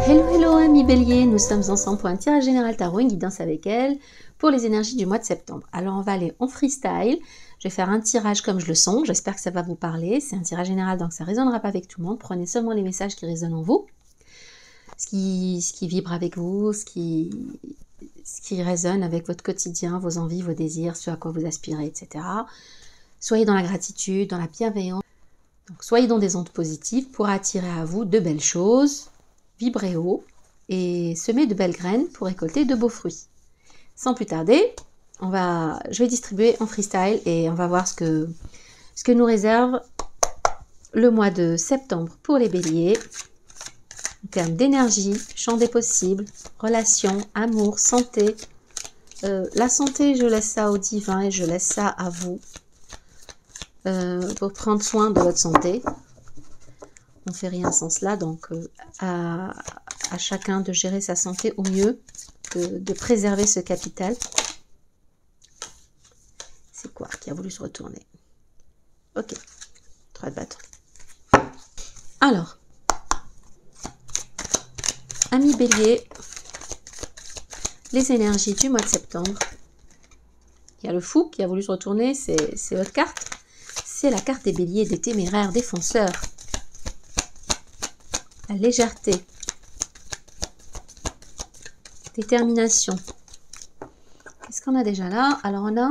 Hello, hello amis béliers, nous sommes ensemble pour un tirage général tarot, une guidance avec elle pour les énergies du mois de septembre. Alors on va aller en freestyle, je vais faire un tirage comme je le sens, j'espère que ça va vous parler, c'est un tirage général donc ça ne résonnera pas avec tout le monde, prenez seulement les messages qui résonnent en vous, ce qui vibre avec vous, ce qui résonne avec votre quotidien, vos envies, vos désirs, ce à quoi vous aspirez, etc. Soyez dans la gratitude, dans la bienveillance, donc soyez dans des ondes positives pour attirer à vous de belles choses, vibrer haut et semer de belles graines pour récolter de beaux fruits. Sans plus tarder, je vais distribuer en freestyle et on va voir ce que nous réserve le mois de septembre pour les béliers. En termes d'énergie, champ des possibles, relations, amour, santé. La santé, je laisse ça au divin et je laisse ça à vous pour prendre soin de votre santé. On ne fait rien sans cela, donc à chacun de gérer sa santé au mieux, de préserver ce capital. C'est quoi qui a voulu se retourner? Ok, 3 de bâton. Alors, amis bélier, les énergies du mois de septembre. Il y a le fou qui a voulu se retourner, c'est votre carte. C'est la carte des béliers, des téméraires, des fonceurs. La légèreté, détermination. Qu'est-ce qu'on a déjà là? Alors on a,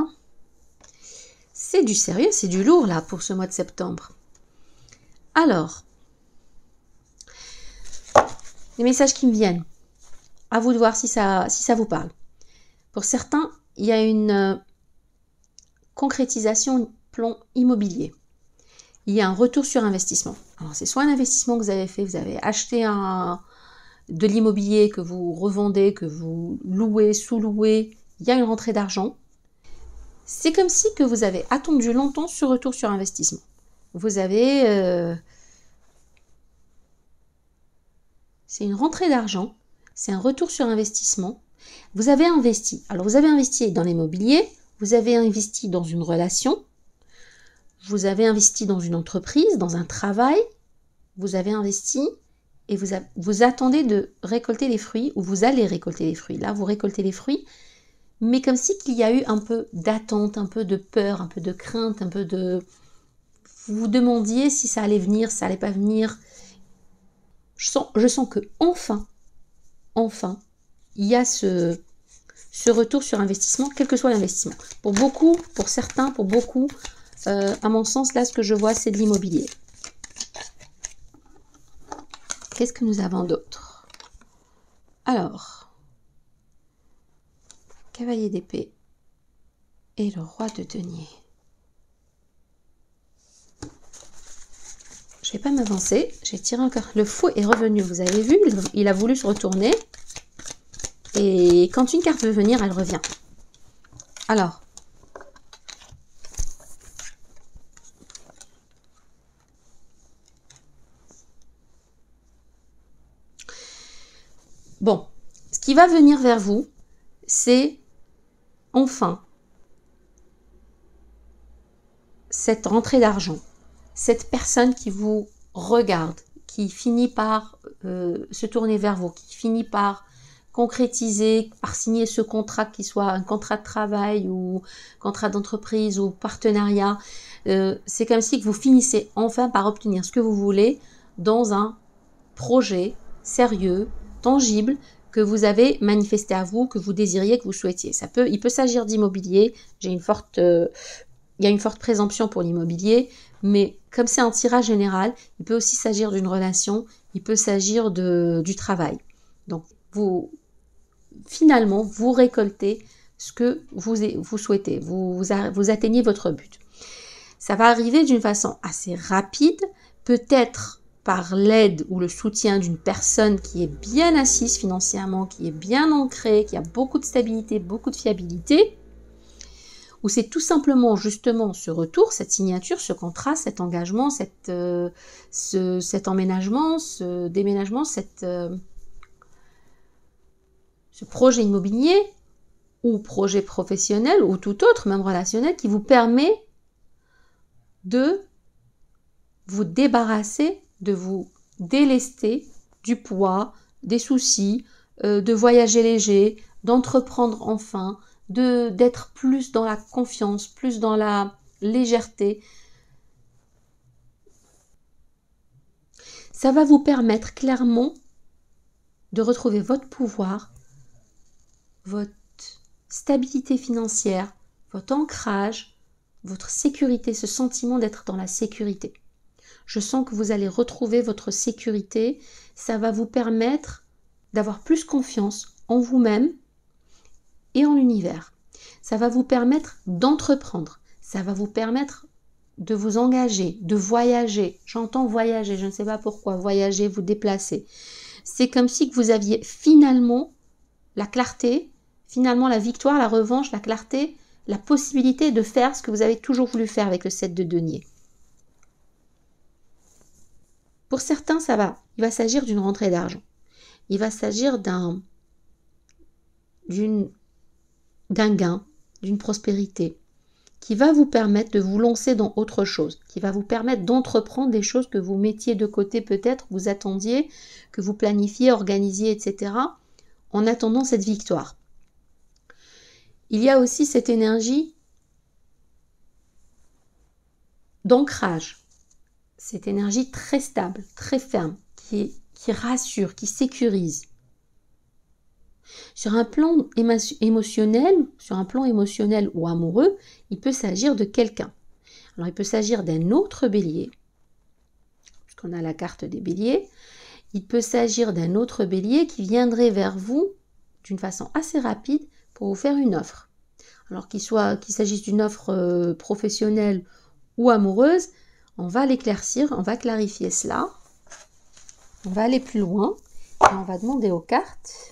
c'est du sérieux, c'est du lourd là pour ce mois de septembre. Alors, les messages qui me viennent, à vous de voir si ça vous parle. Pour certains, il y a une concrétisation plan immobilier. Il y a un retour sur investissement. Alors, c'est soit un investissement que vous avez fait, vous avez acheté de l'immobilier que vous revendez, que vous louez, sous-louez, il y a une rentrée d'argent. C'est comme si que vous avez attendu longtemps ce retour sur investissement. Vous avez... c'est une rentrée d'argent, c'est un retour sur investissement. Vous avez investi. Alors, vous avez investi dans l'immobilier, vous avez investi dans une relation, vous avez investi dans une entreprise, dans un travail, vous avez investi et vous attendez de récolter les fruits ou vous allez récolter les fruits. Là, vous récoltez les fruits, mais comme si qu'il y a eu un peu d'attente, un peu de peur, un peu de crainte, un peu de... Vous vous demandiez si ça allait venir, si ça allait pas venir. Je sens que enfin, il y a ce retour sur investissement, quel que soit l'investissement. Pour beaucoup, pour certains, pour beaucoup... à mon sens, là, ce que je vois, c'est de l'immobilier. Qu'est-ce que nous avons d'autre? Alors, cavalier d'épée et le roi de denier. Je ne vais pas m'avancer. J'ai tiré encore. Le fou est revenu. Vous avez vu, il a voulu se retourner. Et quand une carte veut venir, elle revient. Alors, bon, ce qui va venir vers vous, c'est enfin cette rentrée d'argent, cette personne qui vous regarde, qui finit par se tourner vers vous, qui finit par concrétiser, par signer ce contrat, qui soit un contrat de travail ou contrat d'entreprise ou partenariat. C'est comme si que vous finissez enfin par obtenir ce que vous voulez dans un projet sérieux, tangible, que vous avez manifesté à vous, que vous désiriez, que vous souhaitiez. Il peut s'agir d'immobilier. Il y a une forte présomption pour l'immobilier, mais comme c'est un tirage général, il peut aussi s'agir d'une relation, il peut s'agir du travail. Donc, finalement, vous récoltez ce que vous souhaitez. Vous atteignez votre but. Ça va arriver d'une façon assez rapide, peut-être par l'aide ou le soutien d'une personne qui est bien assise financièrement, qui est bien ancrée, qui a beaucoup de stabilité, beaucoup de fiabilité, ou c'est tout simplement justement ce retour, cette signature, ce contrat, cet engagement, cet emménagement, ce déménagement, ce projet immobilier ou projet professionnel ou tout autre, même relationnel, qui vous permet de vous débarrasser, de vous délester du poids, des soucis, de voyager léger, d'entreprendre enfin, d'être plus dans la confiance, plus dans la légèreté. Ça va vous permettre clairement de retrouver votre pouvoir, votre stabilité financière, votre ancrage, votre sécurité, ce sentiment d'être dans la sécurité. Je sens que vous allez retrouver votre sécurité. Ça va vous permettre d'avoir plus confiance en vous-même et en l'univers. Ça va vous permettre d'entreprendre. Ça va vous permettre de vous engager, de voyager. J'entends voyager, je ne sais pas pourquoi. Voyager, vous déplacer. C'est comme si que vous aviez finalement la clarté, finalement la victoire, la revanche, la clarté, la possibilité de faire ce que vous avez toujours voulu faire avec le 7 de denier. Pour certains, il va s'agir d'une rentrée d'argent. Il va s'agir d'un gain, d'une prospérité qui va vous permettre de vous lancer dans autre chose, qui va vous permettre d'entreprendre des choses que vous mettiez de côté peut-être, vous attendiez, que vous planifiez, organisiez, etc. en attendant cette victoire. Il y a aussi cette énergie d'ancrage, cette énergie très stable, très ferme, qui rassure, qui sécurise. Sur un plan émotionnel ou amoureux, il peut s'agir de quelqu'un. Alors, il peut s'agir d'un autre bélier, puisqu'on a la carte des béliers. Il peut s'agir d'un autre bélier qui viendrait vers vous d'une façon assez rapide pour vous faire une offre. Alors qu'il s'agisse d'une offre professionnelle ou amoureuse, on va l'éclaircir, on va clarifier cela. On va aller plus loin et on va demander aux cartes.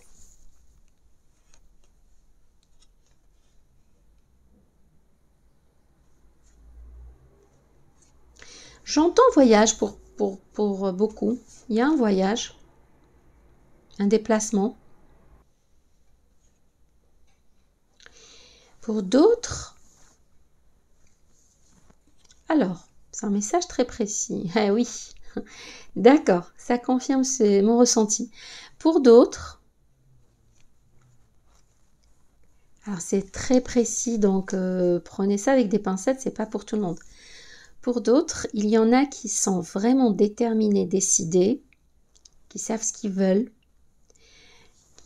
J'entends voyage pour beaucoup. Il y a un voyage, un déplacement. Pour d'autres, alors, c'est un message très précis. Ah oui, d'accord, ça confirme mon ressenti. Pour d'autres, alors c'est très précis, donc prenez ça avec des pincettes, c'est pas pour tout le monde. Pour d'autres, il y en a qui sont vraiment déterminés, décidés, qui savent ce qu'ils veulent,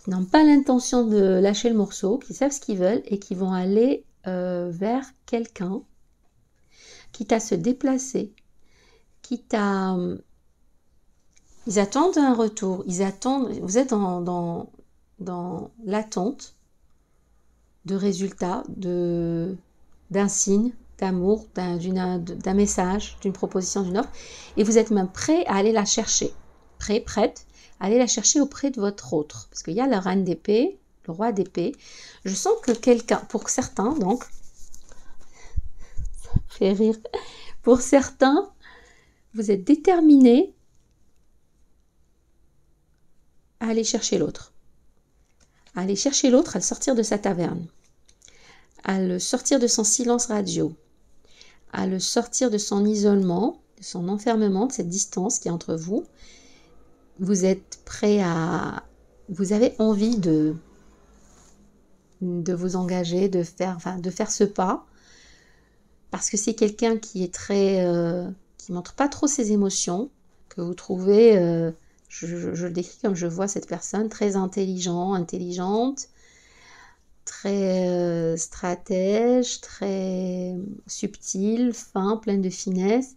qui n'ont pas l'intention de lâcher le morceau, qui savent ce qu'ils veulent et qui vont aller vers quelqu'un, quitte à se déplacer, quitte à... Ils attendent un retour, vous êtes dans l'attente de résultats, d'un signe, d'amour, d'un message, d'une proposition, d'une offre, et vous êtes même prêt à aller la chercher, prête à aller la chercher auprès de votre autre, parce qu'il y a la reine d'épée, le roi d'épée. Je sens que quelqu'un, pour certains, donc, ça me fait rire, pour certains, vous êtes déterminés à aller chercher l'autre, à le sortir de sa taverne, à le sortir de son silence radio, à le sortir de son isolement, de son enfermement, de cette distance qui est entre vous. Vous êtes prêt vous avez envie de vous engager, de faire ce pas, parce que c'est quelqu'un qui est qui montre pas trop ses émotions, que vous trouvez, je le décris comme je vois cette personne, très intelligente, très stratège, très subtil, fin, pleine de finesse,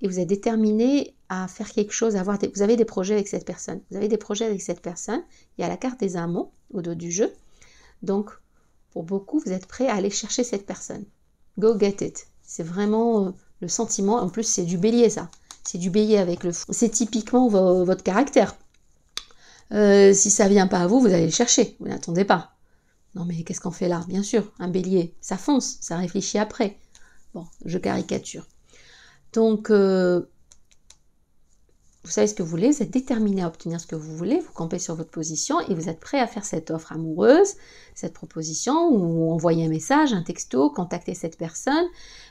et vous êtes déterminé à faire quelque chose, vous avez des projets avec cette personne. Il y a la carte des amants au dos du jeu. Donc, pour beaucoup, vous êtes prêts à aller chercher cette personne. Go get it. C'est vraiment le sentiment. En plus, c'est du bélier, ça. C'est du bélier avec le fou. C'est typiquement votre caractère. Si ça vient pas à vous, vous allez le chercher. Vous n'attendez pas. Non, mais qu'est-ce qu'on fait là? Bien sûr, un bélier, ça fonce, ça réfléchit après. Bon, je caricature. Donc, vous savez ce que vous voulez, vous êtes déterminé à obtenir ce que vous voulez, vous campez sur votre position et vous êtes prêt à faire cette offre amoureuse, cette proposition, ou envoyer un message, un texto, contacter cette personne,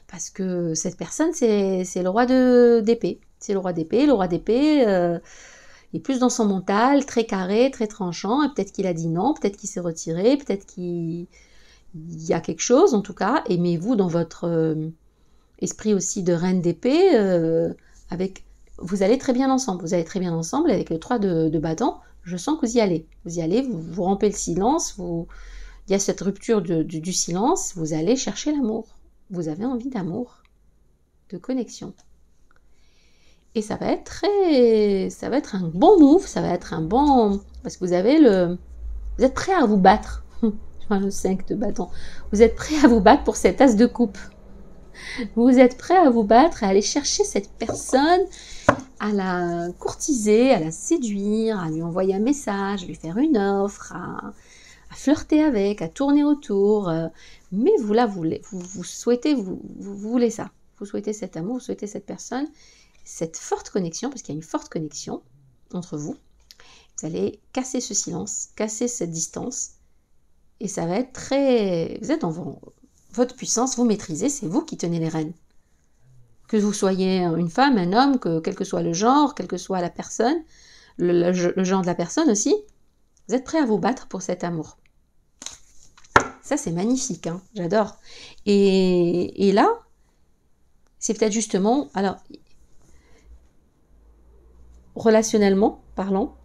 parce que cette personne, c'est le roi d'épée. C'est le roi d'épée, Il est plus dans son mental, très carré, très tranchant, et peut-être qu'il a dit non, peut-être qu'il s'est retiré, peut-être qu'il y a quelque chose en tout cas, et mais vous dans votre esprit aussi de reine d'épée, vous allez très bien ensemble, avec le 3 de bâton, je sens que vous y allez, vous rompez le silence, il y a cette rupture du silence, vous allez chercher l'amour, vous avez envie d'amour, de connexion. Et ça va être un bon move, ça va être un bon, parce que vous êtes prêt à vous battre. Le 5 de bâton. Vous êtes prêt à vous battre pour cet as de coupe. Vous êtes prêt à vous battre, à aller chercher cette personne, à la courtiser, à la séduire, à lui envoyer un message, à lui faire une offre, à flirter avec, à tourner autour. Mais vous souhaitez, vous voulez ça. Vous souhaitez cet amour, vous souhaitez cette personne, cette forte connexion, parce qu'il y a une forte connexion entre vous. Vous allez casser ce silence, casser cette distance. Et ça va être très... Vous êtes dans votre puissance, vous maîtrisez, c'est vous qui tenez les rênes. Que vous soyez une femme, un homme, quel que soit le genre, quelle que soit la personne, le genre de la personne aussi, vous êtes prêt à vous battre pour cet amour. Ça, c'est magnifique, hein, j'adore. Et là, c'est peut-être justement... Alors, relationnellement parlant,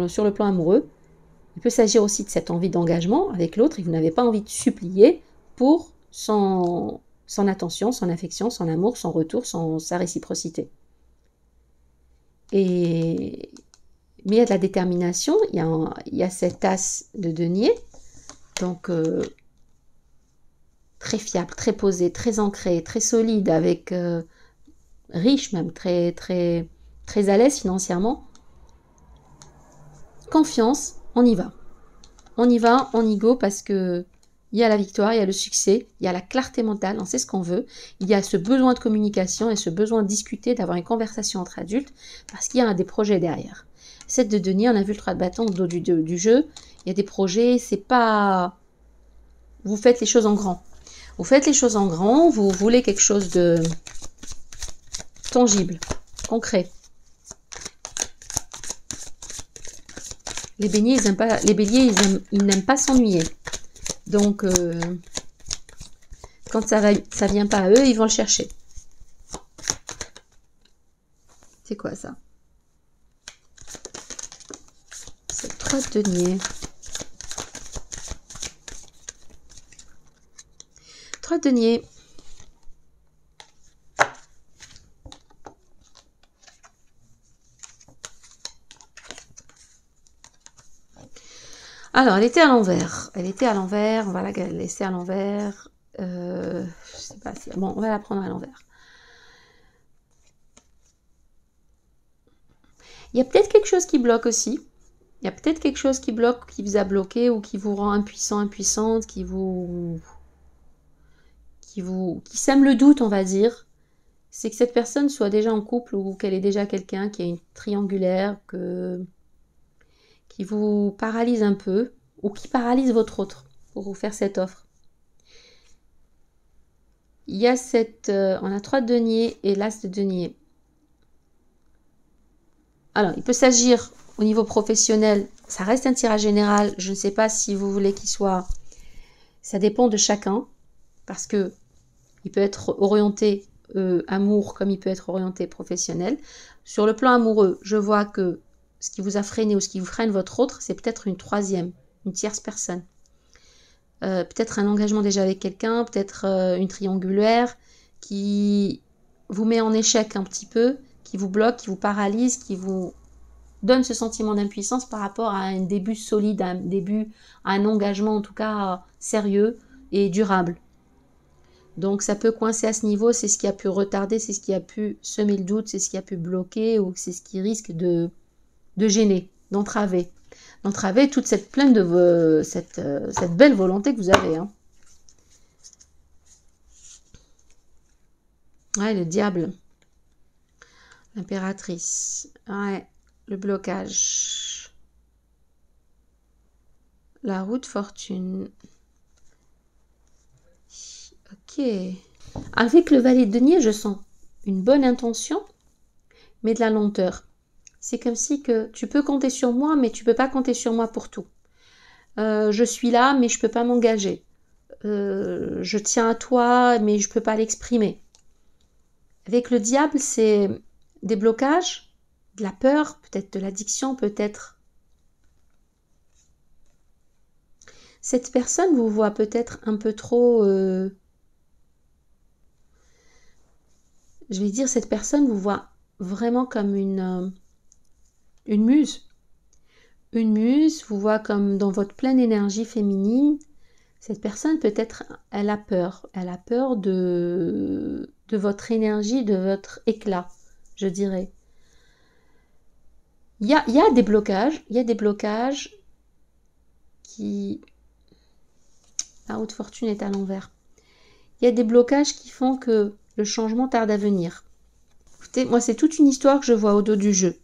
sur le plan amoureux, il peut s'agir aussi de cette envie d'engagement avec l'autre et vous n'avez pas envie de supplier pour son attention, son affection, son amour, son retour, sa réciprocité. Mais il y a de la détermination, il y a cet as de denier, donc très fiable, très posé, très ancré, très solide, avec riche même, très, très, très à l'aise financièrement. Confiance. On y va. On y va, on y go parce que il y a la victoire, il y a le succès, il y a la clarté mentale, on sait ce qu'on veut. Il y a ce besoin de communication et ce besoin de discuter, d'avoir une conversation entre adultes parce qu'il y a des projets derrière. 7 de denier, on a vu le 3 de bâton au dos du jeu. Il y a des projets, c'est pas... Vous faites les choses en grand. Vous faites les choses en grand, vous voulez quelque chose de tangible, concret. Les béliers, ils n'aiment pas s'ennuyer. Donc, quand ça vient pas à eux, ils vont le chercher. C'est quoi ça? C'est 3 de denier. 3 de denier. Alors, elle était à l'envers. On va la laisser à l'envers. Je sais pas si... Bon, on va la prendre à l'envers. Il y a peut-être quelque chose qui bloque aussi. Il y a peut-être quelque chose qui bloque, qui vous a bloqué ou qui vous rend impuissant, impuissante, qui sème le doute, on va dire. C'est que cette personne soit déjà en couple ou qu'elle est déjà quelqu'un qui a une triangulaire, qui vous paralyse un peu, ou qui paralyse votre autre pour vous faire cette offre. Il y a on a 3 de denier et l'as de denier. Alors, il peut s'agir au niveau professionnel, ça reste un tirage général, je ne sais pas si vous voulez qu'il soit... Ça dépend de chacun, parce que il peut être orienté amour comme il peut être orienté professionnel. Sur le plan amoureux, je vois que ce qui vous a freiné ou ce qui vous freine votre autre, c'est peut-être une tierce personne. Peut-être un engagement déjà avec quelqu'un, peut-être une triangulaire qui vous met en échec un petit peu, qui vous bloque, qui vous paralyse, qui vous donne ce sentiment d'impuissance par rapport à un début solide, à un engagement en tout cas sérieux et durable. Donc ça peut coincer à ce niveau, c'est ce qui a pu retarder, c'est ce qui a pu semer le doute, c'est ce qui a pu bloquer ou c'est ce qui risque de gêner, d'entraver toute cette plainte de cette belle volonté que vous avez. Hein. Ouais, le diable, l'impératrice, ouais, le blocage, la roue de fortune. Ok. Avec le valet de denier, je sens une bonne intention, mais de la lenteur. C'est comme si que tu peux compter sur moi, mais tu peux pas compter sur moi pour tout. Je suis là, mais je peux pas m'engager. Je tiens à toi, mais je peux pas l'exprimer. Avec le diable, c'est des blocages, de la peur, peut-être de l'addiction, peut-être. Cette personne vous voit peut-être un peu trop... je vais dire, cette personne vous voit vraiment comme une muse. Une muse vous voit comme dans votre pleine énergie féminine. Cette personne, peut-être, elle a peur. Elle a peur de votre énergie, de votre éclat, je dirais. Il y a des blocages qui... La haute fortune est à l'envers. Il y a des blocages qui font que le changement tarde à venir. Écoutez, moi, c'est toute une histoire que je vois au dos du jeu.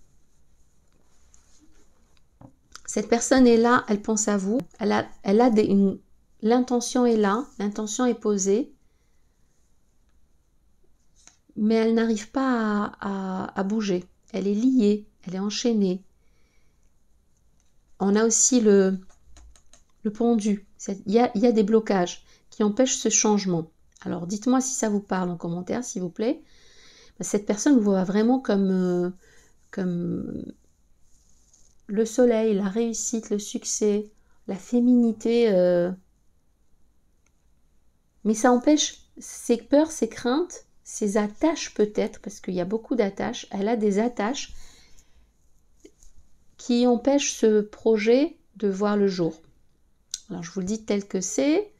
Cette personne est là, elle pense à vous. L'intention est là, l'intention est posée. Mais elle n'arrive pas à bouger. Elle est liée, elle est enchaînée. On a aussi le pendu. Il y a des blocages qui empêchent ce changement. Alors dites-moi si ça vous parle en commentaire, s'il vous plaît. Cette personne vous voit vraiment comme le soleil, la réussite, le succès, la féminité. Mais ça empêche ses peurs, ses craintes, ses attaches peut-être, parce qu'il y a beaucoup d'attaches. Elle a des attaches qui empêchent ce projet de voir le jour. Alors je vous le dis tel que c'est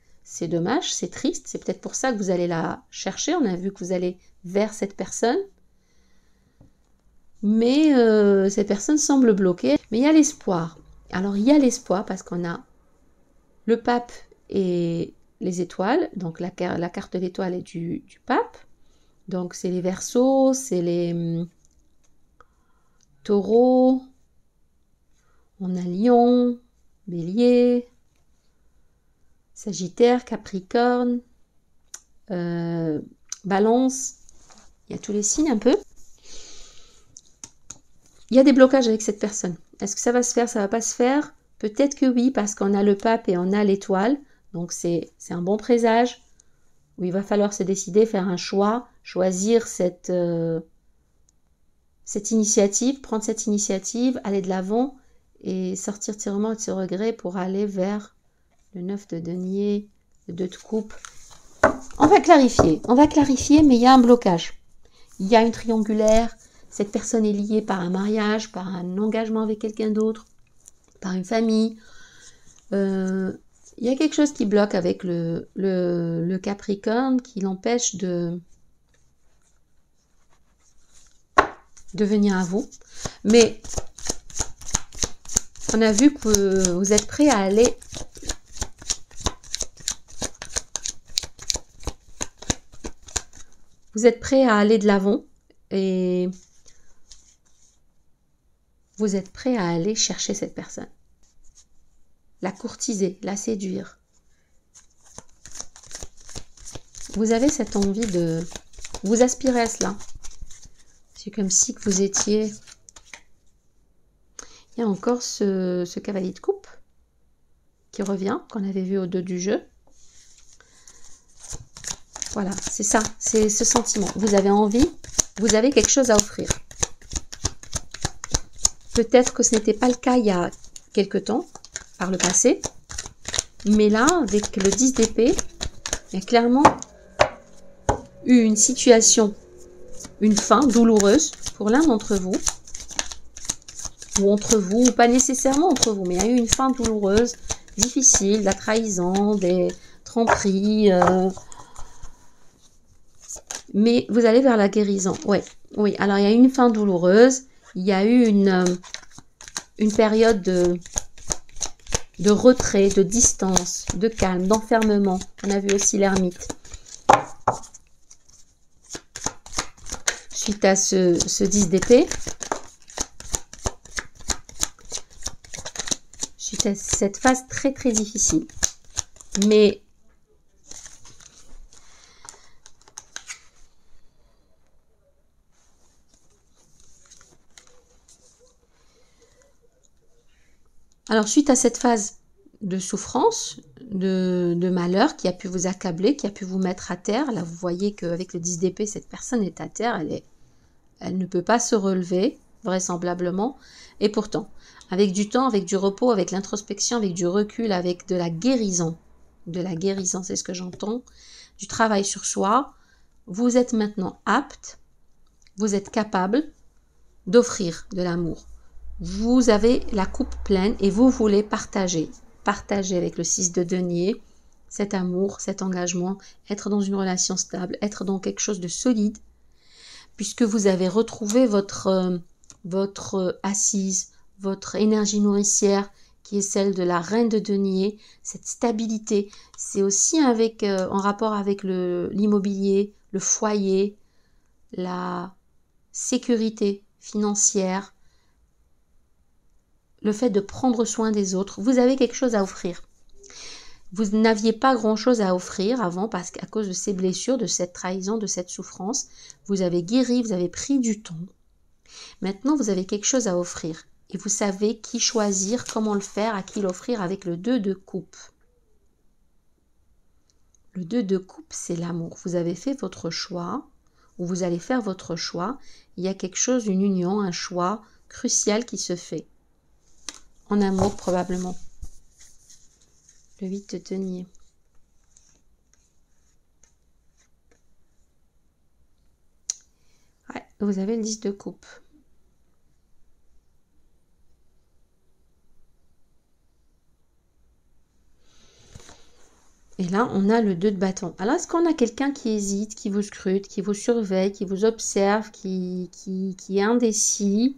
dommage, c'est triste, c'est peut-être pour ça que vous allez la chercher, on a vu que vous allez vers cette personne. Mais cette personne semble bloquée. Mais il y a l'espoir. Alors il y a l'espoir parce qu'on a le pape et les étoiles. Donc la carte de l'étoile est du pape. Donc c'est les Verseaux, c'est les Taureaux. On a Lion, Bélier, Sagittaire, Capricorne, Balance. Il y a tous les signes un peu. Il y a des blocages avec cette personne. Est-ce que ça va se faire, ça va pas se faire? Peut-être que oui, parce qu'on a le pape et on a l'étoile. Donc c'est un bon présage où il va falloir se décider, faire un choix, choisir cette initiative, prendre cette initiative, aller de l'avant et sortir de ses remords et de ses regrets pour aller vers le 9 de denier, le 2 de coupe. On va clarifier, mais il y a un blocage. Il y a une triangulaire. Cette personne est liée par un mariage, par un engagement avec quelqu'un d'autre, par une famille. Il y a quelque chose qui bloque avec le Capricorne, qui l'empêche de venir à vous. Mais on a vu que vous êtes prêt à aller... Vous êtes prêt à aller de l'avant et vous êtes prêt à aller chercher cette personne. La courtiser, la séduire. Vous avez cette envie de... Vous aspirez à cela. C'est comme si que vous étiez... Il y a encore ce cavalier de coupe qui revient, qu'on avait vu au dos du jeu. Voilà, c'est ça, c'est ce sentiment. Vous avez envie, vous avez quelque chose à offrir. Peut-être que ce n'était pas le cas il y a quelque temps, par le passé. Mais là, avec le 10 d'épée, il y a clairement eu une situation, une fin douloureuse pour l'un d'entre vous. Ou entre vous, ou pas nécessairement entre vous, mais il y a eu une fin douloureuse, difficile, de la trahison, des tromperies. Mais vous allez vers la guérison. Ouais, oui, alors il y a eu une fin douloureuse. Il y a eu une période de retrait, de distance, de calme, d'enfermement. On a vu aussi l'ermite. Suite à ce 10 d'épée. Suite à cette phase très très difficile. Mais Alors, suite à cette phase de souffrance, de malheur qui a pu vous accabler, qui a pu vous mettre à terre, là vous voyez qu'avec le 10 d'épée, cette personne est à terre, elle ne peut pas se relever, vraisemblablement, et pourtant, avec du temps, avec du repos, avec l'introspection, avec du recul, avec de la guérison, c'est ce que j'entends, du travail sur soi, vous êtes maintenant apte, vous êtes capable d'offrir de l'amour. Vous avez la coupe pleine et vous voulez partager avec le 6 de denier cet amour, cet engagement, être dans une relation stable, être dans quelque chose de solide, puisque vous avez retrouvé votre assise, votre énergie nourricière, qui est celle de la reine de denier, cette stabilité. C'est aussi en rapport avec l'immobilier, le foyer, la sécurité financière, le fait de prendre soin des autres. Vous avez quelque chose à offrir. Vous n'aviez pas grand-chose à offrir avant parce qu'à cause de ces blessures, de cette trahison, de cette souffrance, vous avez guéri, vous avez pris du temps. Maintenant, vous avez quelque chose à offrir et vous savez qui choisir, comment le faire, à qui l'offrir avec le 2 de coupe. Le 2 de coupe, c'est l'amour. Vous avez fait votre choix ou vous allez faire votre choix. Il y a quelque chose, une union, un choix crucial qui se fait. En amour, probablement. Le 8 de denier. Ouais, vous avez le 10 de coupe. Et là, on a le 2 de bâton. Alors, est-ce qu'on a quelqu'un qui hésite, qui vous scrute, qui vous surveille, qui vous observe, qui est indécis,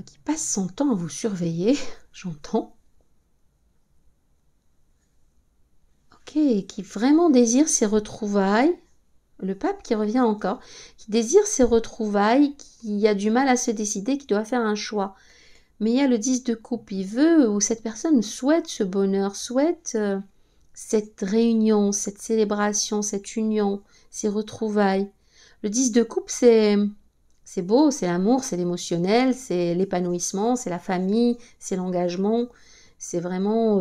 qui passe son temps à vous surveiller, j'entends. Ok, qui vraiment désire ces retrouvailles. Le pape qui revient encore, qui désire ces retrouvailles, qui a du mal à se décider, qui doit faire un choix. Mais il y a le 10 de coupe, il veut, ou cette personne souhaite ce bonheur, souhaite cette réunion, cette célébration, cette union, ces retrouvailles. Le 10 de coupe, c'est beau, c'est l'amour, c'est l'émotionnel, c'est l'épanouissement, c'est la famille, c'est l'engagement, c'est vraiment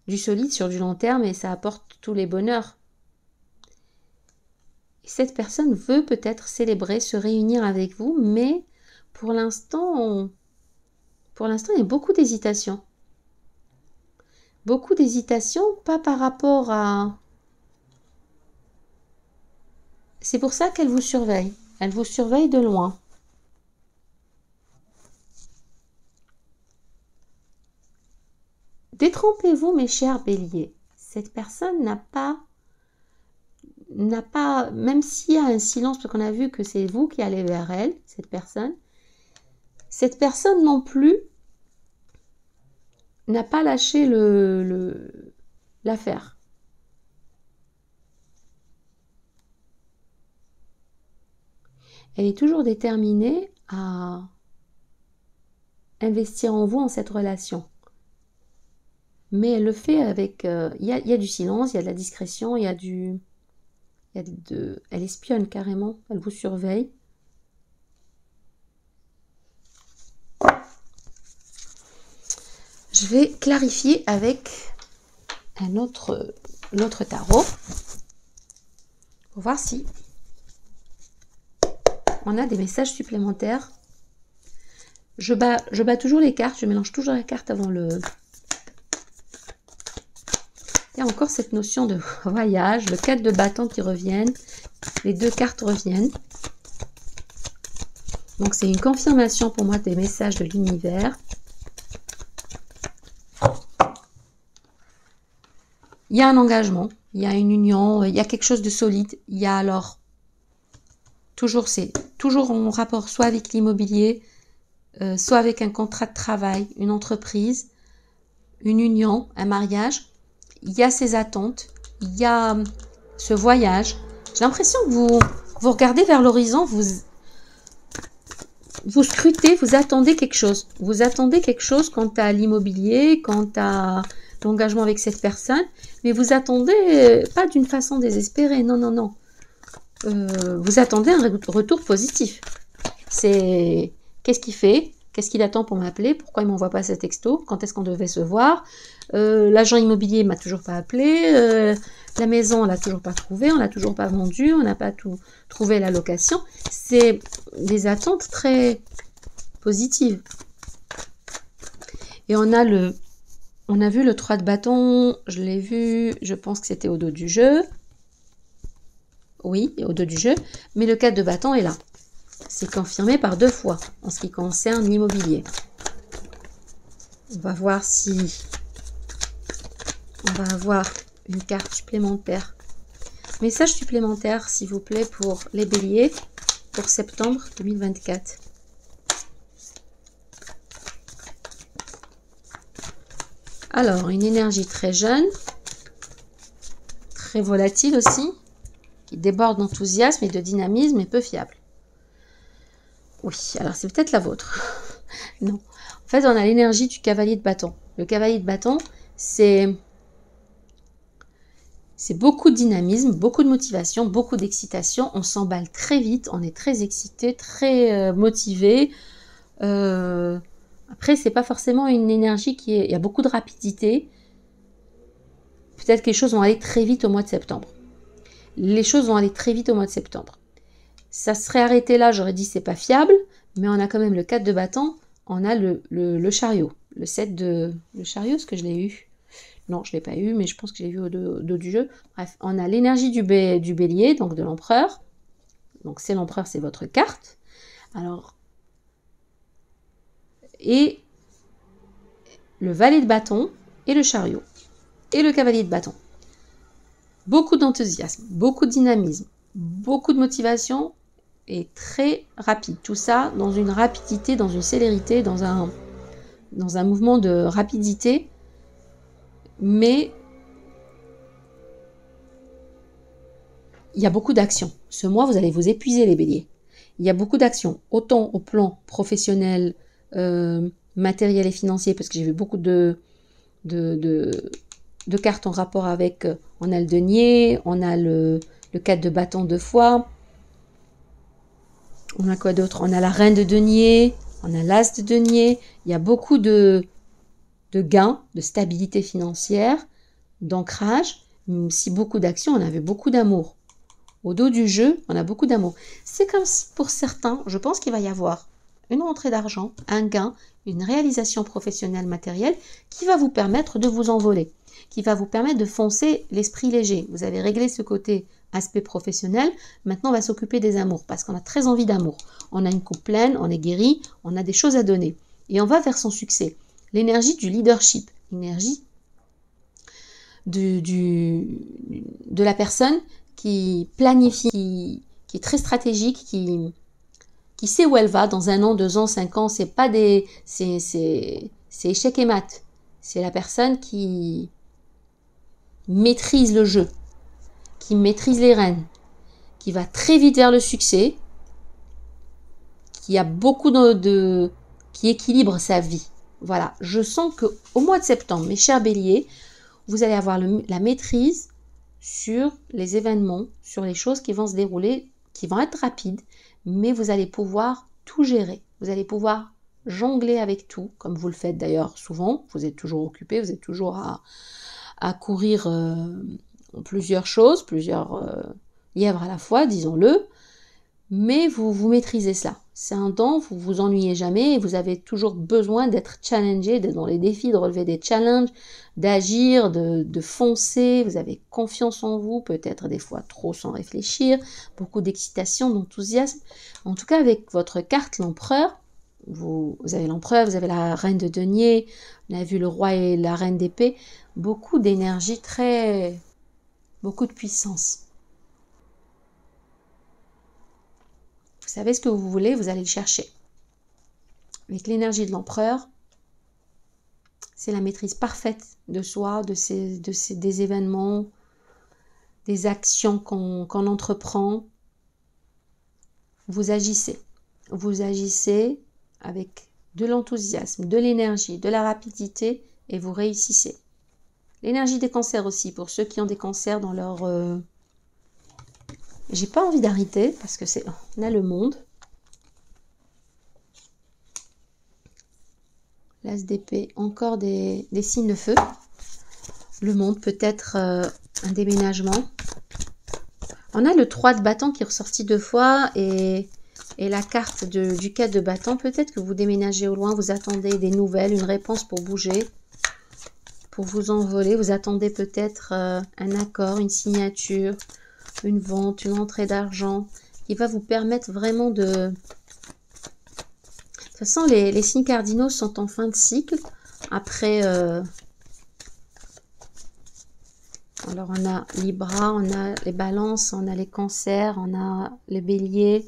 du solide sur du long terme et ça apporte tous les bonheurs. Et cette personne veut peut-être célébrer, se réunir avec vous, mais pour l'instant, il y a beaucoup d'hésitation. Beaucoup d'hésitation, pas par rapport à... C'est pour ça qu'elle vous surveille. Elle vous surveille de loin. Détrompez-vous, mes chers béliers. Cette personne n'a pas, même s'il y a un silence, parce qu'on a vu que c'est vous qui allez vers elle, cette personne non plus n'a pas lâché l'affaire. Elle est toujours déterminée à investir en vous, en cette relation. Mais elle le fait avec... Il y a du silence, il y a de la discrétion, elle espionne carrément, elle vous surveille. Je vais clarifier avec l'autre tarot pour voir si on a des messages supplémentaires. Je bats toujours les cartes, je mélange toujours les cartes avant le... Il y a encore cette notion de voyage, le 4 de bâton qui reviennent, les 2 cartes reviennent. Donc c'est une confirmation pour moi des messages de l'univers. Il y a un engagement, il y a une union, il y a quelque chose de solide. Il y a alors toujours en rapport soit avec l'immobilier, soit avec un contrat de travail, une entreprise, une union, un mariage. Il y a ces attentes, il y a ce voyage. J'ai l'impression que vous regardez vers l'horizon, vous scrutez, vous attendez quelque chose. Vous attendez quelque chose quant à l'immobilier, quant à l'engagement avec cette personne, mais vous attendez pas d'une façon désespérée, non. Vous attendez un retour positif. C'est qu'est-ce qu'il fait? Qu'est-ce qu'il attend pour m'appeler? Pourquoi il ne m'envoie pas ce texto? Quand est-ce qu'on devait se voir? L'agent immobilier ne m'a toujours pas appelé. La maison, on ne l'a toujours pas trouvée. On ne l'a toujours pas vendue. On n'a pas trouvé la location. C'est des attentes très positives. Et on a vu le 3 de bâton. Je l'ai vu. Je pense que c'était au dos du jeu. Oui, au dos du jeu. Mais le 4 de bâton est là. C'est confirmé par 2 fois en ce qui concerne l'immobilier. On va voir si on va avoir une carte supplémentaire. Message supplémentaire, s'il vous plaît, pour les béliers pour septembre 2024. Alors, une énergie très jeune, très volatile aussi, qui déborde d'enthousiasme et de dynamisme et peu fiable. Oui, alors c'est peut-être la vôtre. Non. En fait, on a l'énergie du cavalier de bâton. Le cavalier de bâton, c'est beaucoup de dynamisme, beaucoup de motivation, beaucoup d'excitation. On s'emballe très vite, on est très excité, très motivé. Après, c'est pas forcément une énergie qui est... Il y a beaucoup de rapidité. Peut-être que les choses vont aller très vite au mois de septembre. Les choses vont aller très vite au mois de septembre. Ça serait arrêté là, j'aurais dit c'est pas fiable, mais on a quand même le 4 de bâton, on a le chariot, le 7 de... Le chariot, est-ce que je l'ai eu? Non, je ne l'ai pas eu, mais je pense que je l'ai vu au dos du jeu. Bref, on a l'énergie du bélier, donc de l'empereur. Donc c'est l'empereur, c'est votre carte. Alors, et le valet de bâton et le chariot. Et le cavalier de bâton. Beaucoup d'enthousiasme, beaucoup de dynamisme, beaucoup de motivation et très rapide. Tout ça dans une rapidité, dans une célérité, dans un mouvement de rapidité. Mais il y a beaucoup d'actions. Ce mois, vous allez vous épuiser, les béliers. Il y a beaucoup d'actions, autant au plan professionnel, matériel et financier, parce que j'ai vu beaucoup de cartes en rapport avec... on a le denier, on a le 4 de bâton 2 fois. On a quoi d'autre? On a la reine de denier, on a l'as de denier. Il y a beaucoup de gains, de stabilité financière, d'ancrage, mais aussi beaucoup d'actions. On avait beaucoup d'amour. Au dos du jeu, on a beaucoup d'amour. C'est comme si pour certains, je pense qu'il va y avoir une rentrée d'argent, un gain, une réalisation professionnelle matérielle qui va vous permettre de vous envoler, qui va vous permettre de foncer l'esprit léger. Vous avez réglé ce côté aspect professionnel, maintenant on va s'occuper des amours parce qu'on a très envie d'amour. On a une coupe pleine, on est guéri, on a des choses à donner et on va vers son succès. L'énergie du leadership, l'énergie de la personne qui planifie, qui est très stratégique, qui sait où elle va dans 1 an, 2 ans, 5 ans. C'est pas c'est échec et mat. C'est la personne qui maîtrise le jeu, qui maîtrise les rênes, qui va très vite vers le succès, qui a beaucoup qui équilibre sa vie. Voilà, je sens que au mois de septembre, mes chers béliers, vous allez avoir la maîtrise sur les événements, sur les choses qui vont se dérouler, qui vont être rapides, mais vous allez pouvoir tout gérer. Vous allez pouvoir jongler avec tout, comme vous le faites d'ailleurs souvent. Vous êtes toujours occupé, vous êtes toujours à courir plusieurs choses, plusieurs lièvres à la fois, disons-le. Mais vous maîtrisez cela. C'est un don, vous vous ennuyez jamais et vous avez toujours besoin d'être challengé, d'être dans les défis, de relever des challenges, d'agir, de foncer. Vous avez confiance en vous, peut-être des fois trop sans réfléchir, beaucoup d'excitation, d'enthousiasme. En tout cas, avec votre carte, l'empereur, vous avez l'empereur, vous avez la reine de denier, on a vu le roi et la reine d'épée, beaucoup d'énergie, beaucoup de puissance. Vous savez ce que vous voulez, vous allez le chercher. Avec l'énergie de l'empereur, c'est la maîtrise parfaite de soi, des événements, des actions qu'on entreprend. Vous agissez avec de l'enthousiasme, de l'énergie, de la rapidité et vous réussissez. L'énergie des cancers aussi, pour ceux qui ont des cancers dans leur... J'ai pas envie d'arrêter parce que on a le monde. l'as d'épée, encore des signes de feu. Le monde, peut-être un déménagement. On a le 3 de bâton qui est ressorti 2 fois et la carte du 4 de bâton. Peut-être que vous déménagez au loin, vous attendez des nouvelles, une réponse pour bouger, pour vous envoler. Vous attendez peut-être un accord, une signature, une vente, une entrée d'argent qui va vous permettre vraiment de... De toute façon, les signes cardinaux sont en fin de cycle. Après... Alors, on a Libra, on a les balances, on a les cancers, on a les béliers.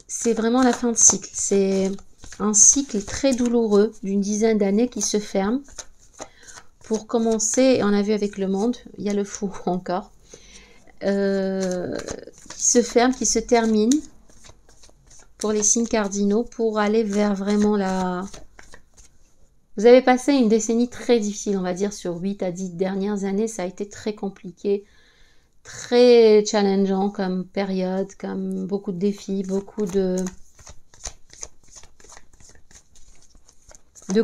C'est vraiment la fin de cycle. C'est un cycle très douloureux d'une dizaine d'années qui se ferme. Pour commencer, on a vu avec le monde, il y a le fou encore, qui se ferme, qui se termine pour les signes cardinaux, pour aller vers vraiment la... Vous avez passé une décennie très difficile, on va dire, sur 8 à 10 dernières années. Ça a été très compliqué, très challengeant comme période, comme beaucoup de défis, beaucoup de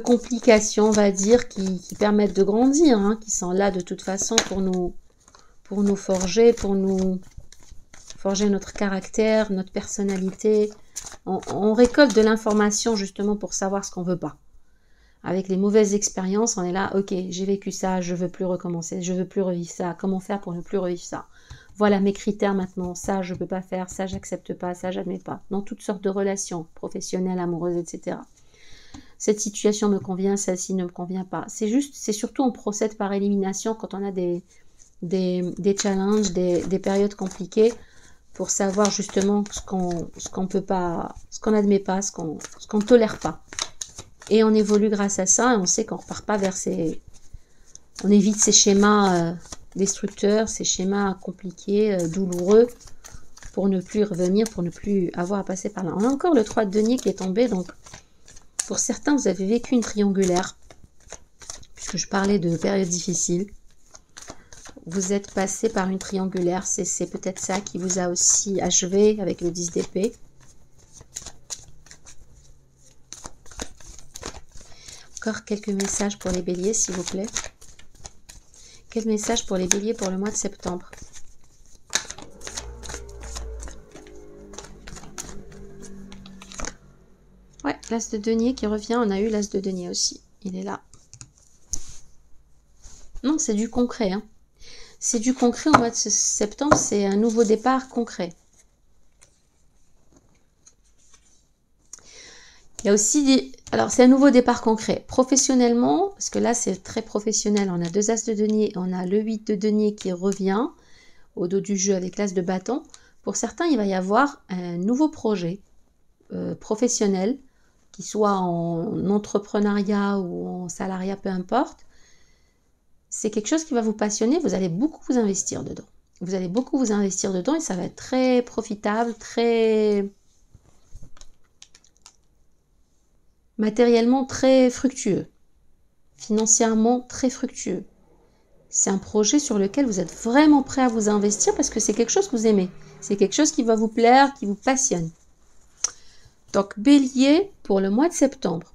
complications, on va dire, qui permettent de grandir, hein, qui sont là de toute façon pour nous forger, pour nous forger notre caractère, notre personnalité. On récolte de l'information justement pour savoir ce qu'on veut pas. Avec les mauvaises expériences, on est là, ok, j'ai vécu ça, je veux plus recommencer, je veux plus revivre ça, comment faire pour ne plus revivre ça? Voilà mes critères maintenant, ça je peux pas faire, ça j'accepte pas, ça j'admets pas. Dans toutes sortes de relations, professionnelles, amoureuses, etc. Cette situation me convient, celle-ci ne me convient pas. C'est surtout on procède par élimination quand on a des challenges, des périodes compliquées, pour savoir justement ce qu'on peut pas, ce qu'on n'admet pas, ce qu'on ne tolère pas. Et on évolue grâce à ça, et on sait qu'on ne repart pas vers ces... On évite ces schémas destructeurs, ces schémas compliqués, douloureux, pour ne plus y revenir, pour ne plus avoir à passer par là. On a encore le 3 de denier qui est tombé, donc pour certains, vous avez vécu une triangulaire, puisque je parlais de périodes difficiles. Vous êtes passé par une triangulaire, c'est peut-être ça qui vous a aussi achevé avec le 10 d'épée. Encore quelques messages pour les béliers, s'il vous plaît. Quel message pour les béliers pour le mois de septembre? Ouais, l'as de denier qui revient. On a eu l'as de denier aussi. Il est là. Non, c'est du concret. Hein. C'est du concret au mois de septembre. C'est un nouveau départ concret. Il y a aussi des... Alors, c'est un nouveau départ concret. Professionnellement, parce que là, c'est très professionnel. On a 2 as de denier. On a le 8 de denier qui revient au dos du jeu avec l'as de bâton. Pour certains, il va y avoir un nouveau projet professionnel, qui soit en entrepreneuriat ou en salariat, peu importe. C'est quelque chose qui va vous passionner. Vous allez beaucoup vous investir dedans. Vous allez beaucoup vous investir dedans et ça va être très profitable, très... matériellement très fructueux, financièrement très fructueux. C'est un projet sur lequel vous êtes vraiment prêt à vous investir parce que c'est quelque chose que vous aimez. C'est quelque chose qui va vous plaire, qui vous passionne. Donc, bélier, pour le mois de septembre,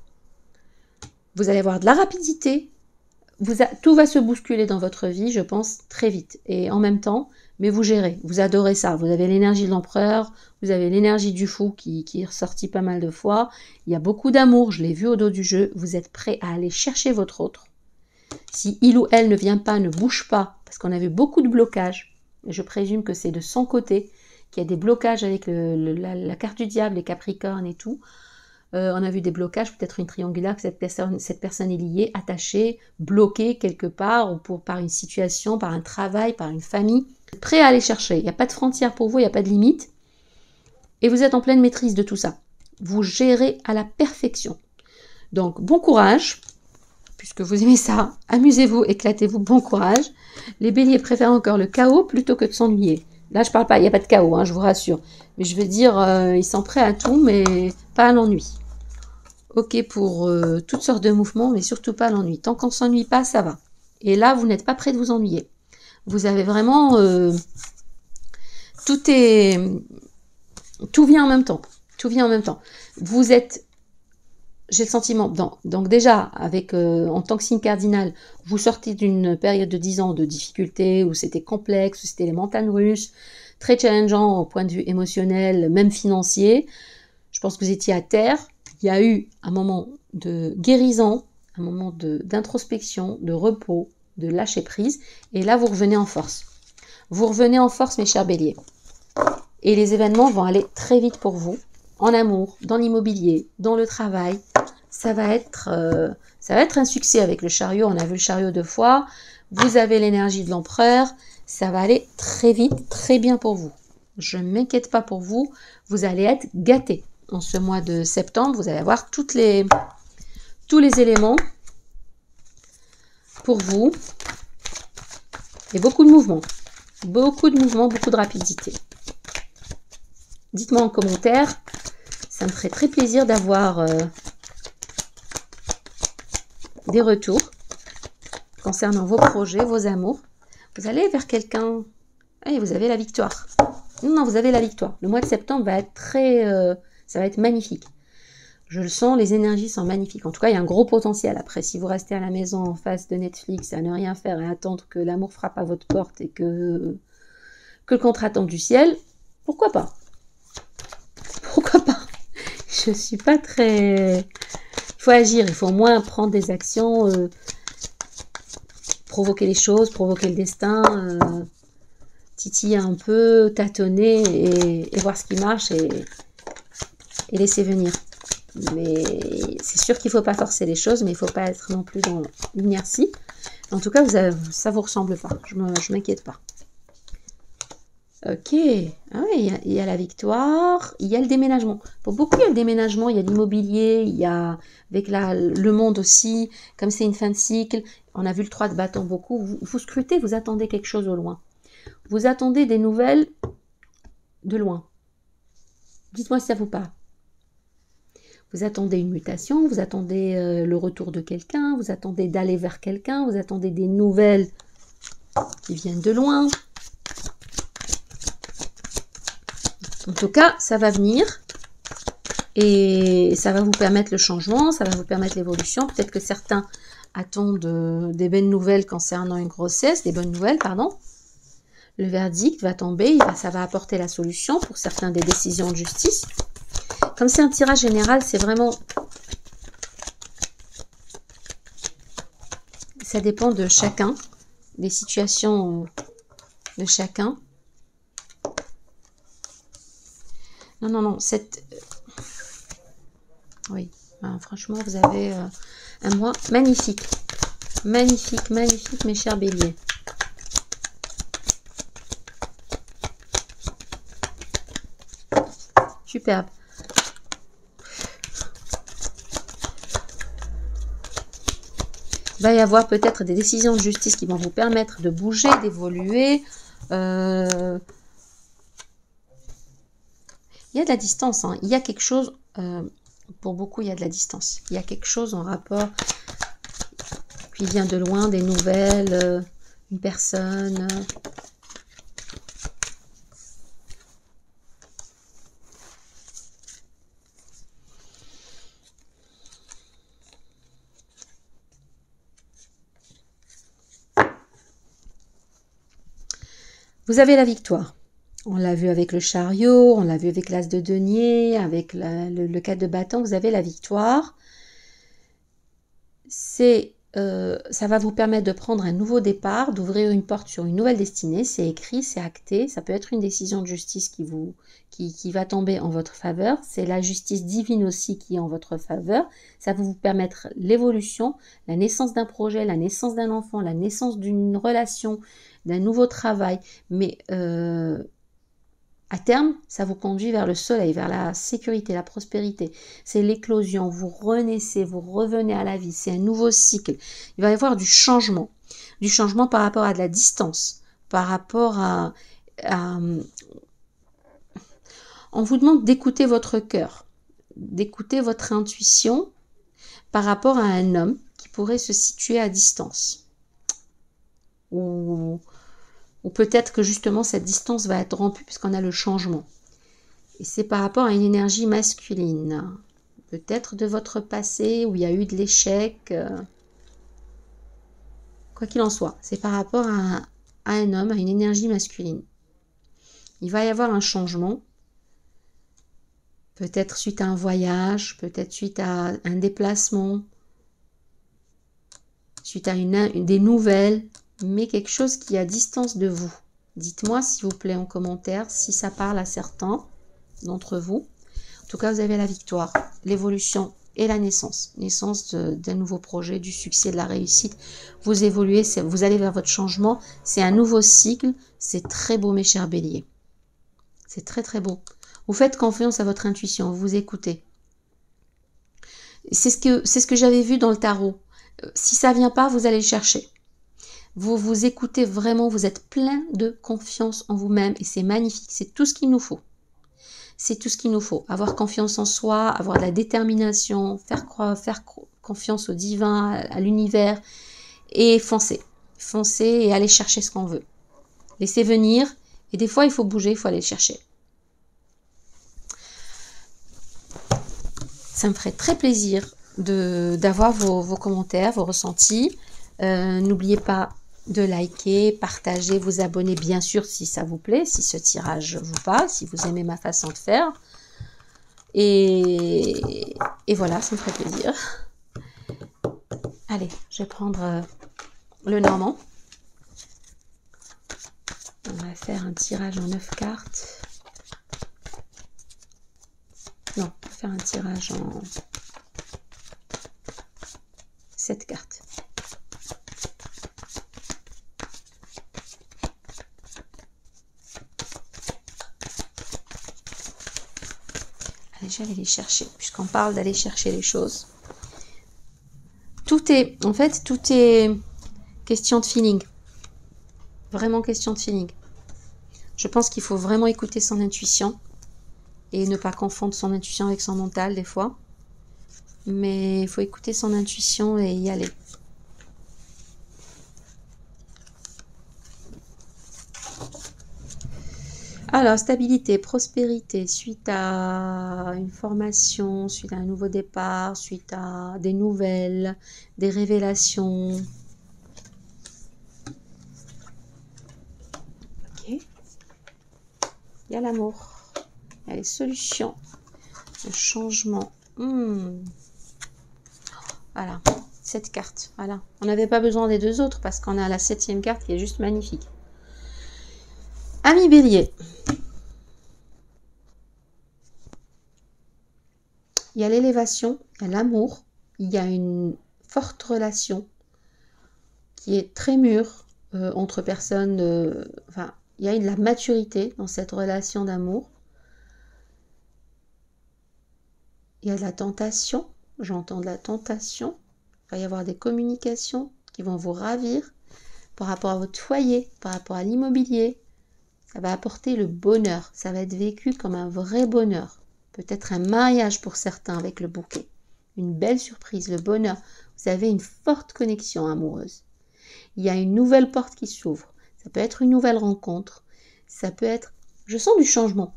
vous allez avoir de la rapidité. Tout va se bousculer dans votre vie, je pense, très vite. Et en même temps, mais vous gérez, vous adorez ça. Vous avez l'énergie de l'empereur, vous avez l'énergie du fou qui est ressorti pas mal de fois. Il y a beaucoup d'amour, je l'ai vu au dos du jeu. Vous êtes prêt à aller chercher votre autre. Si il ou elle ne vient pas, ne bouge pas, parce qu'on a vu beaucoup de blocages. Je présume que c'est de son côté qu'il y a des blocages avec la carte du diable, les capricornes et tout. On a vu des blocages, peut-être une triangulaire, que cette personne est liée, attachée, bloquée quelque part, ou par une situation, par un travail, par une famille. Prêt à aller chercher. Il n'y a pas de frontières pour vous, il n'y a pas de limite. Et vous êtes en pleine maîtrise de tout ça. Vous gérez à la perfection. Donc, bon courage, puisque vous aimez ça. Amusez-vous, éclatez-vous, bon courage. Les béliers préfèrent encore le chaos plutôt que de s'ennuyer. Là, je parle pas, il n'y a pas de chaos, hein, je vous rassure. Mais je veux dire, ils sont prêts à tout, mais pas à l'ennui. Ok pour toutes sortes de mouvements, mais surtout pas à l'ennui. Tant qu'on ne s'ennuie pas, ça va. Et là, vous n'êtes pas prêt de vous ennuyer. Vous avez vraiment... tout vient en même temps. Tout vient en même temps. Vous êtes j'ai le sentiment, donc déjà, avec en tant que signe cardinal, vous sortez d'une période de 10 ans de difficultés, où c'était complexe, où c'était les montagnes russes, très challengeant au point de vue émotionnel, même financier. Je pense que vous étiez à terre. Il y a eu un moment de guérison, un moment d'introspection, de repos, de lâcher prise. Et là, vous revenez en force. Vous revenez en force, mes chers béliers. Et les événements vont aller très vite pour vous. En amour, dans l'immobilier, dans le travail. Ça va être un succès avec le chariot. On a vu le chariot 2 fois. Vous avez l'énergie de l'empereur. Ça va aller très vite, très bien pour vous. Je ne m'inquiète pas pour vous. Vous allez être gâtés. En ce mois de septembre, vous allez avoir tous les éléments pour vous. Et beaucoup de mouvements. Beaucoup de mouvements, beaucoup de rapidité. Dites-moi en commentaire. Ça me ferait très plaisir d'avoir des retours concernant vos projets, vos amours. Vous allez vers quelqu'un. Allez, vous avez la victoire. Non, vous avez la victoire. Le mois de septembre va être ça va être magnifique. Je le sens, les énergies sont magnifiques. En tout cas, il y a un gros potentiel. Après, si vous restez à la maison en face de Netflix, à ne rien faire et attendre que l'amour frappe à votre porte et que le contrat tombe du ciel, pourquoi pas? Pourquoi pas? Je suis pas très... Il faut agir, il faut au moins prendre des actions, provoquer les choses, provoquer le destin, titiller un peu, tâtonner et voir ce qui marche et laisser venir. Mais c'est sûr qu'il ne faut pas forcer les choses, mais il ne faut pas être non plus dans l'inertie. En tout cas, ça ne vous ressemble pas. Je m'inquiète pas. Ok. Ah oui, il y a la victoire. Il y a le déménagement. Pour beaucoup, il y a le déménagement, il y a l'immobilier, il y a avec le monde aussi. Comme c'est une fin de cycle, on a vu le 3 de bâton beaucoup. Vous scrutez, vous attendez quelque chose au loin. Vous attendez des nouvelles de loin. Dites-moi si ça vous parle. Vous attendez une mutation, vous attendez le retour de quelqu'un, vous attendez d'aller vers quelqu'un, vous attendez des nouvelles qui viennent de loin. En tout cas, ça va venir et ça va vous permettre le changement, ça va vous permettre l'évolution. Peut-être que certains attendent des bonnes nouvelles concernant une grossesse, des bonnes nouvelles, pardon. Le verdict va tomber, ça va apporter la solution pour certains des décisions de justice. Comme c'est un tirage général, c'est vraiment... Ça dépend de chacun, des situations de chacun. Non, oui, franchement, vous avez un mois magnifique. Magnifique, magnifique, mes chers béliers. Superbe. Il va y avoir peut-être des décisions de justice qui vont vous permettre de bouger, d'évoluer. Il y a de la distance. Hein. Il y a quelque chose, pour beaucoup, il y a de la distance. Il y a quelque chose en rapport qui vient de loin, des nouvelles, une personne. Vous avez la victoire. On l'a vu avec le chariot, on l'a vu avec l'as de denier, avec le 4 de bâton, vous avez la victoire. Ça va vous permettre de prendre un nouveau départ, d'ouvrir une porte sur une nouvelle destinée. C'est écrit, c'est acté. Ça peut être une décision de justice qui va tomber en votre faveur. C'est la justice divine aussi qui est en votre faveur. Ça va vous permettre l'évolution, la naissance d'un projet, la naissance d'un enfant, la naissance d'une relation, d'un nouveau travail. Mais à terme, ça vous conduit vers le soleil, vers la sécurité, la prospérité. C'est l'éclosion, vous renaissez, vous revenez à la vie. C'est un nouveau cycle. Il va y avoir du changement par rapport à de la distance, par rapport à on vous demande d'écouter votre cœur, d'écouter votre intuition par rapport à un homme qui pourrait se situer à distance. Ou peut-être que justement cette distance va être rompue puisqu'on a le changement. Et c'est par rapport à une énergie masculine. peut-être de votre passé où il y a eu de l'échec. Quoi qu'il en soit, c'est par rapport à un homme, à une énergie masculine. Il va y avoir un changement, peut-être suite à un voyage, peut-être suite à un déplacement, suite à des nouvelles, mais quelque chose qui est à distance de vous. Dites-moi s'il vous plaît en commentaire si ça parle à certains d'entre vous. En tout cas, vous avez la victoire, l'évolution et la naissance. Naissance d'un nouveau projet, du succès, de la réussite. Vous évoluez, vous allez vers votre changement. C'est un nouveau cycle. C'est très beau, mes chers béliers. C'est très, très beau. Vous faites confiance à votre intuition, vous écoutez. C'est ce que j'avais vu dans le tarot. Si ça ne vient pas, vous allez le chercher. Vous vous écoutez vraiment, vous êtes plein de confiance en vous-même et c'est magnifique. C'est tout ce qu'il nous faut. C'est tout ce qu'il nous faut. Avoir confiance en soi, avoir de la détermination, faire confiance au divin, à l'univers et foncer. Foncer et aller chercher ce qu'on veut. Laissez venir et des fois il faut bouger, il faut aller le chercher. Ça me ferait très plaisir d'avoir vos commentaires, vos ressentis. N'oubliez pas de liker, partager, vous abonner bien sûr si ça vous plaît, si ce tirage vous parle, si vous aimez ma façon de faire. Et voilà, ça me ferait plaisir. Allez, je vais prendre le normand. On va faire un tirage en 9 cartes. Non, on va faire un tirage en 7 cartes. Allez, j'allais les chercher, puisqu'on parle d'aller chercher les choses. En fait, tout est question de feeling. Vraiment question de feeling. Je pense qu'il faut vraiment écouter son intuition et ne pas confondre son intuition avec son mental des fois. Mais il faut écouter son intuition et y aller. Alors, stabilité, prospérité, suite à une formation, suite à un nouveau départ, suite à des nouvelles, des révélations. Ok. Il y a l'amour, il y a les solutions, le changement. Voilà, cette carte, voilà. On n'avait pas besoin des deux autres parce qu'on a la 7e carte qui est juste magnifique. Ami Bélier. Il y a l'élévation, il y a l'amour, il y a une forte relation qui est très mûre entre personnes. Enfin, il y a de la maturité dans cette relation d'amour. Il y a de la tentation, j'entends de la tentation. Il va y avoir des communications qui vont vous ravir par rapport à votre foyer, par rapport à l'immobilier. Ça va apporter le bonheur, ça va être vécu comme un vrai bonheur. Peut-être un mariage pour certains avec le bouquet. Une belle surprise, le bonheur. Vous avez une forte connexion amoureuse. Il y a une nouvelle porte qui s'ouvre. Ça peut être une nouvelle rencontre. Ça peut être... Je sens du changement.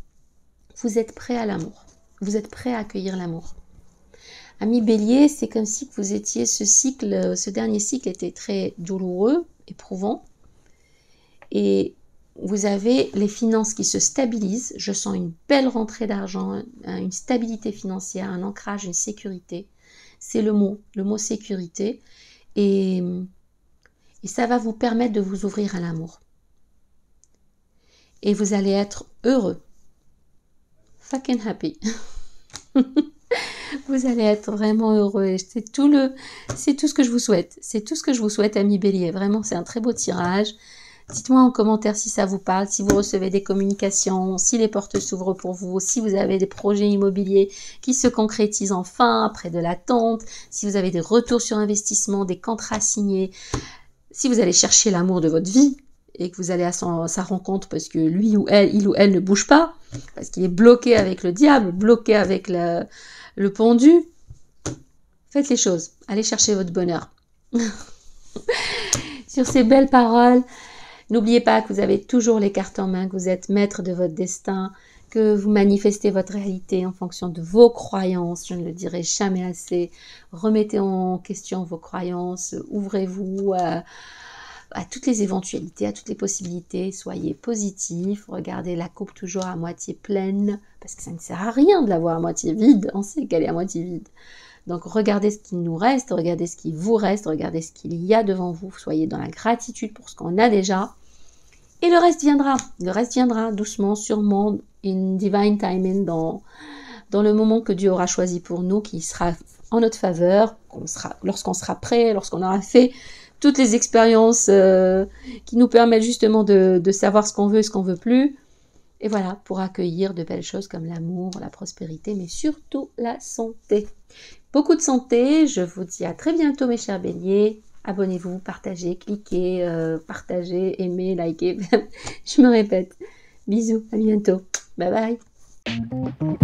Vous êtes prêt à l'amour. Vous êtes prêt à accueillir l'amour. Ami Bélier, c'est comme si vous étiez ce dernier cycle était très douloureux, éprouvant. Et vous avez les finances qui se stabilisent. Je sens une belle rentrée d'argent, une stabilité financière, un ancrage, une sécurité. C'est le mot sécurité. Et ça va vous permettre de vous ouvrir à l'amour. Et vous allez être heureux. Fucking happy. Vous allez être vraiment heureux. C'est tout ce que je vous souhaite. C'est tout ce que je vous souhaite, ami Bélier. Vraiment, c'est un très beau tirage. Dites-moi en commentaire si ça vous parle, si vous recevez des communications, si les portes s'ouvrent pour vous, si vous avez des projets immobiliers qui se concrétisent enfin après de l'attente, si vous avez des retours sur investissement, des contrats signés, si vous allez chercher l'amour de votre vie et que vous allez à sa rencontre parce que il ou elle ne bouge pas, parce qu'il est bloqué avec le diable, bloqué avec le pendu. Faites les choses, allez chercher votre bonheur. Sur ces belles paroles, n'oubliez pas que vous avez toujours les cartes en main, que vous êtes maître de votre destin, que vous manifestez votre réalité en fonction de vos croyances. Je ne le dirai jamais assez. Remettez en question vos croyances, ouvrez-vous à toutes les éventualités, à toutes les possibilités. Soyez positif, regardez la coupe toujours à moitié pleine, parce que ça ne sert à rien de la voir à moitié vide, on sait qu'elle est à moitié vide. Donc regardez ce qui nous reste, regardez ce qui vous reste, regardez ce qu'il y a devant vous, soyez dans la gratitude pour ce qu'on a déjà. Et le reste viendra doucement, sûrement, in divine timing, dans le moment que Dieu aura choisi pour nous, qui sera en notre faveur, lorsqu'on sera prêt, lorsqu'on aura fait toutes les expériences qui nous permettent justement de savoir ce qu'on veut et ce qu'on veut plus. Et voilà, pour accueillir de belles choses comme l'amour, la prospérité, mais surtout la santé. Beaucoup de santé, je vous dis à très bientôt mes chers béliers. Abonnez-vous, partagez, cliquez, partagez, aimez, likez. Je me répète. Bisous, à bientôt. Bye bye.